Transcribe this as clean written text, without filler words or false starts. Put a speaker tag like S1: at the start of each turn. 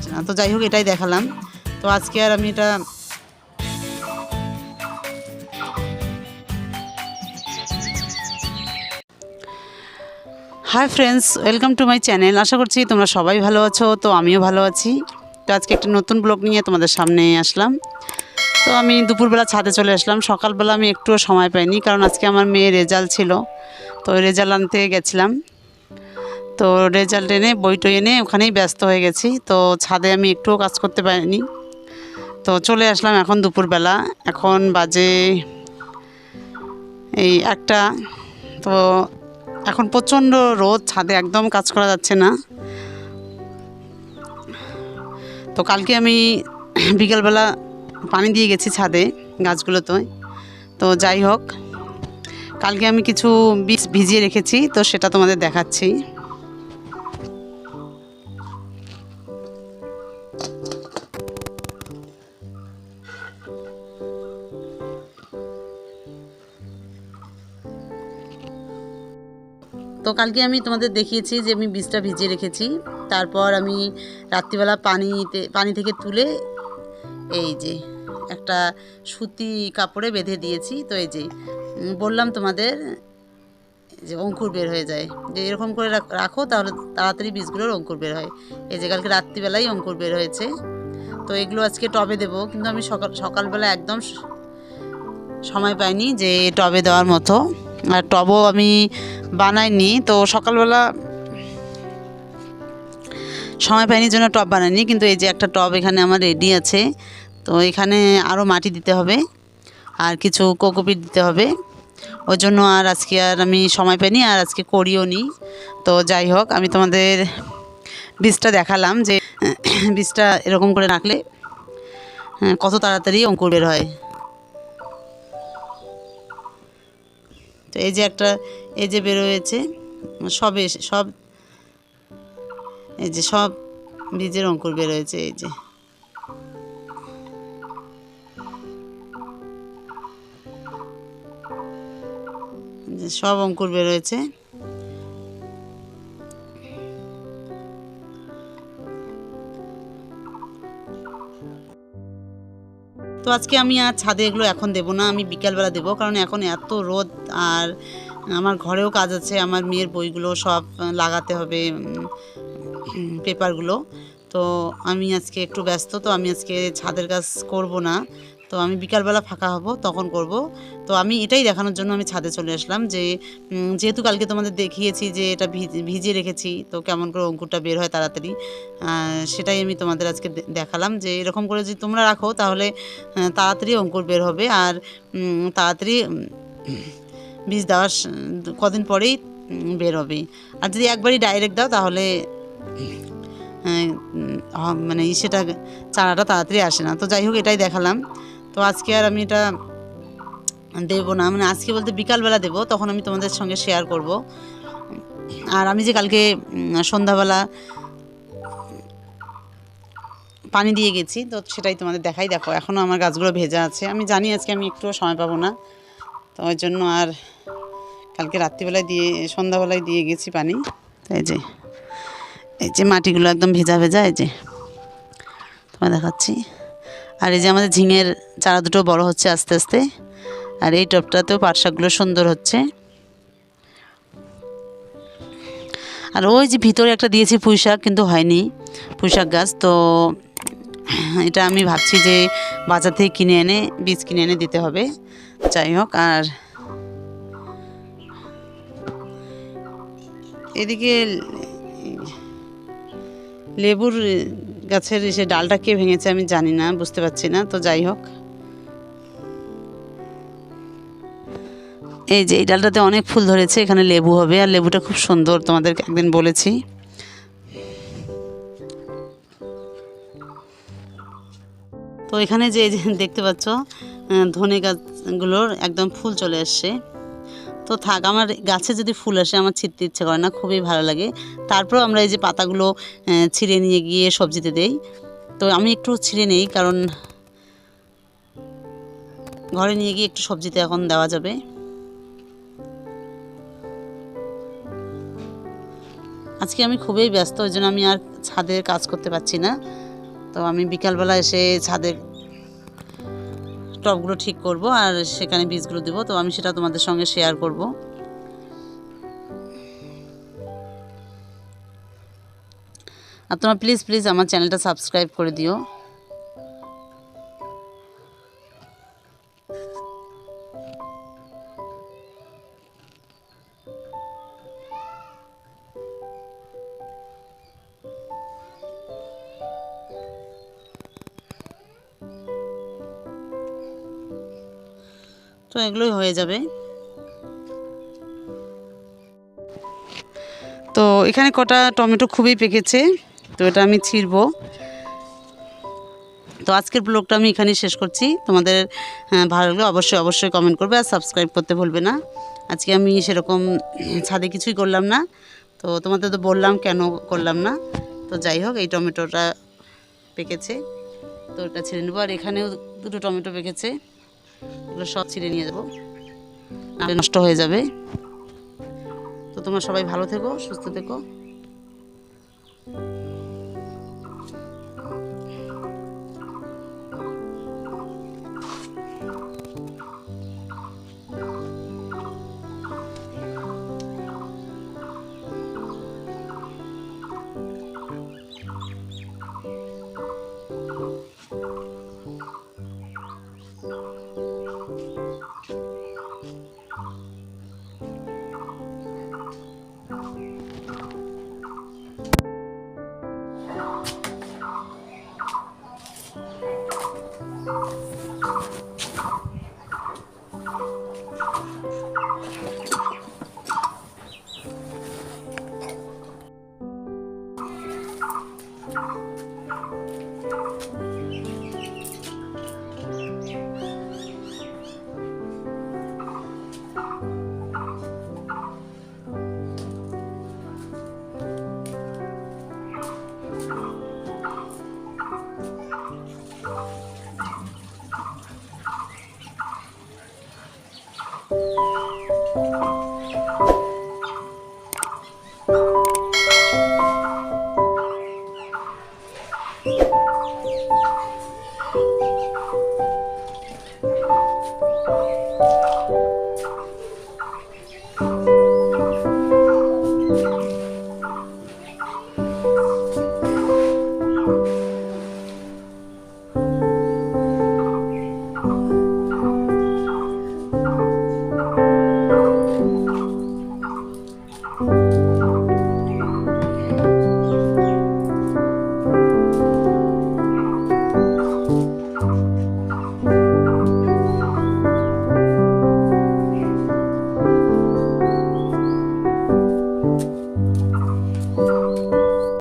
S1: আসে না। তো যাই হোক, এটাই দেখালাম। তো আজকে আর আমি এটা hi friends, welcome to my channel. আশা করছি তোমরা সবাই ভালো আছো। তো আমিও ভালো আছি। তো আজকে একটা নতুন ব্লগ নিয়ে তোমাদের সামনে আসলাম। তো আমি দুপুরবেলা ছাদে চলে আসলাম। সকালবেলা আমি একটুও সময় পাইনি, কারণ আজকে আমার মেয়ের রেজাল্ট ছিল। তো রেজাল্ট আনতে গেছিলাম। তো রেজাল্ট এনে বইটই এনে ওখানেই ব্যস্ত হয়ে গেছি। তো ছাদে আমি একটুও কাজ করতে পারিনি। তো চলে আসলাম এখন দুপুরবেলা। এখন বাজে এই একটা। তো এখন প্রচণ্ড রোদ, ছাদে একদম কাজ করা যাচ্ছে না। তো কালকে আমি বিকালবেলা পানি দিয়ে গেছি ছাদে গাছগুলোতে। তো যাই হোক, কালকে আমি কিছু বীজ ভিজিয়ে রেখেছি, তো সেটা তোমাদের দেখাচ্ছি। তো কালকে আমি তোমাদের দেখিয়েছি যে আমি বীজটা ভিজিয়ে রেখেছি। তারপর আমি রাত্রিবেলা পানি থেকে তুলে এই যে একটা সুতি কাপড়ে বেঁধে দিয়েছি। তো এই যে বললাম তোমাদের যে অঙ্কুর বের হয়ে যায়, যে এরকম করে রাখো, তাহলে তাড়াতাড়ি বীজগুলোর অঙ্কুর বের হয়। এই যে কালকে রাত্রিবেলাই অঙ্কুর বের হয়েছে। তো এগুলো আজকে টবে দেবো, কিন্তু আমি সকালবেলা একদম সময় পাইনি যে টবে দেওয়ার মতো। আর টবও আমি বানাইনি। তো সকালবেলা সময় পাইনি জন্য টব বানাইনি, কিন্তু এই যে একটা টব এখানে আমার রেডি আছে। তো এখানে আরও মাটি দিতে হবে আর কিছু কোকোপিট দিতে হবে। ওই জন্য আর আজকে আর আমি সময় পাইনি, আর আজকে করিও নি। তো যাই হোক, আমি তোমাদের বীজটা দেখালাম যে বীজটা এরকম করে রাখলে কত তাড়াতাড়ি অঙ্কুর বের হয়। তো এই যে একটা এই যে বের হয়েছে সব এই যে সব বীজের অঙ্কুর বের হয়েছে। এই যে সব অঙ্কুর বের হয়েছে। তো আজকে আমি আর ছাদে এগুলো এখন দেবো না, আমি বিকালবেলা দেবো, কারণ এখন এত রোদ। আর আমার ঘরেও কাজ আছে, আমার মেয়ের বইগুলো সব লাগাতে হবে, পেপারগুলো। তো আমি আজকে একটু ব্যস্ত, তো আমি আজকে ছাদের কাজ করব না। তো আমি বিকালবেলা ফাঁকা হব, তখন করব। তো আমি এটাই দেখানোর জন্য আমি ছাদে চলে আসলাম যে যেহেতু কালকে তোমাদের দেখিয়েছি যে এটা ভিজিয়ে রেখেছি, তো কেমন করে অঙ্কুরটা বের হয় তাড়াতাড়ি, সেটাই আমি তোমাদের আজকে দেখালাম যে এরকম করে যদি তোমরা রাখো, তাহলে তাড়াতাড়ি অঙ্কুর বের হবে। আর তাড়াতাড়ি বীজ দেওয়ার কদিন পরেই বের হবে। আর যদি একবারই ডাইরেক্ট দাও, তাহলে মানে সেটা চারাটা তাড়াতাড়ি আসে না। তো যাই হোক, এটাই দেখালাম। তো আজকে আর আমি এটা দেবো না, মানে আজকে বলতে বিকালবেলা দেবো, তখন আমি তোমাদের সঙ্গে শেয়ার করব। আর আমি যে কালকে সন্ধ্যাবেলা পানি দিয়ে গেছি, তো সেটাই তোমাদের দেখাই। দেখো, এখনও আমার গাছগুলো ভেজা আছে। আমি জানি আজকে আমি একটুও সময় পাবো না, তো ওই জন্য আর কালকে রাত্রিবেলায় সন্ধ্যাবেলায় দিয়ে গেছি পানি। তো এই যে মাটিগুলো একদম ভেজা ভেজা, এই যে তোমায় দেখাচ্ছি। আর এই যে আমাদের ঝিঙের চারা দুটো বড় হচ্ছে আস্তে আস্তে। আর এই টবটাতেও পাট শাকগুলো সুন্দর হচ্ছে। আর ওই যে ভিতরে একটা দিয়েছি পুঁই শাক, কিন্তু হয়নি পুঁই শাক গাছ। তো এটা আমি ভাবছি যে বাজার থেকে বীজ কিনে এনে দিতে হবে। যাই হোক, আর এদিকে লেবুর গাছের সে ডালটা কে ভেঙেছে আমি জানি না, বুঝতে পারছি না। তো যাই হোক, এই যে এই ডালটাতে অনেক ফুল ধরেছে, এখানে লেবু হবে। আর লেবুটা খুব সুন্দর, তোমাদেরকে একদিন বলেছি। তো এখানে যে দেখতে পাচ্ছ ধনে গাছগুলোর একদম ফুল চলে আসছে। তো থাক, আমার গাছে যদি ফুল আসে আমার ছিঁড়তে ইচ্ছে করে না, খুবই ভালো লাগে। তারপর আমরা এই যে পাতাগুলো ছিঁড়ে নিয়ে গিয়ে সবজিতে দেই। তো আমি একটু ছিঁড়ে নেই, কারণ ঘরে নিয়ে গিয়ে একটু সবজিতে এখন দেওয়া যাবে। আজকে আমি খুবই ব্যস্ত, ওই জন্য আমি আর ছাদের কাজ করতে পারছি না। তো আমি বিকালবেলা এসে ছাদের টবগুলো ঠিক করব আর সেখানে বীজগুলো দেবো, তো আমি সেটা তোমাদের সঙ্গে শেয়ার করব। আর তোমরা প্লিজ প্লিজ আমার চ্যানেলটা সাবস্ক্রাইব করে দিও। তো এগুলোই হয়ে যাবে। তো এখানে কটা টমেটো খুবই পেকেছে, তো এটা আমি ছিঁড়বো। তো আজকের ব্লগটা আমি এখানেই শেষ করছি। তোমাদের ভালো লাগলে অবশ্যই অবশ্যই কমেন্ট করবে আর সাবস্ক্রাইব করতে ভুলবে না। আজকে আমি সেরকম ছাদে কিছুই করলাম না, তো তোমাদের তো বললাম কেন করলাম না। তো যাই হোক, এই টমেটোটা পেকেছে, তো ওটা ছিঁড়ে নেবো। আর এখানেও দুটো টমেটো পেকেছে, এগুলো সব ছিঁড়ে নিয়ে যাবো, নাহলে নষ্ট হয়ে যাবে। তো তোমরা সবাই ভালো থেকো, সুস্থ থেকো।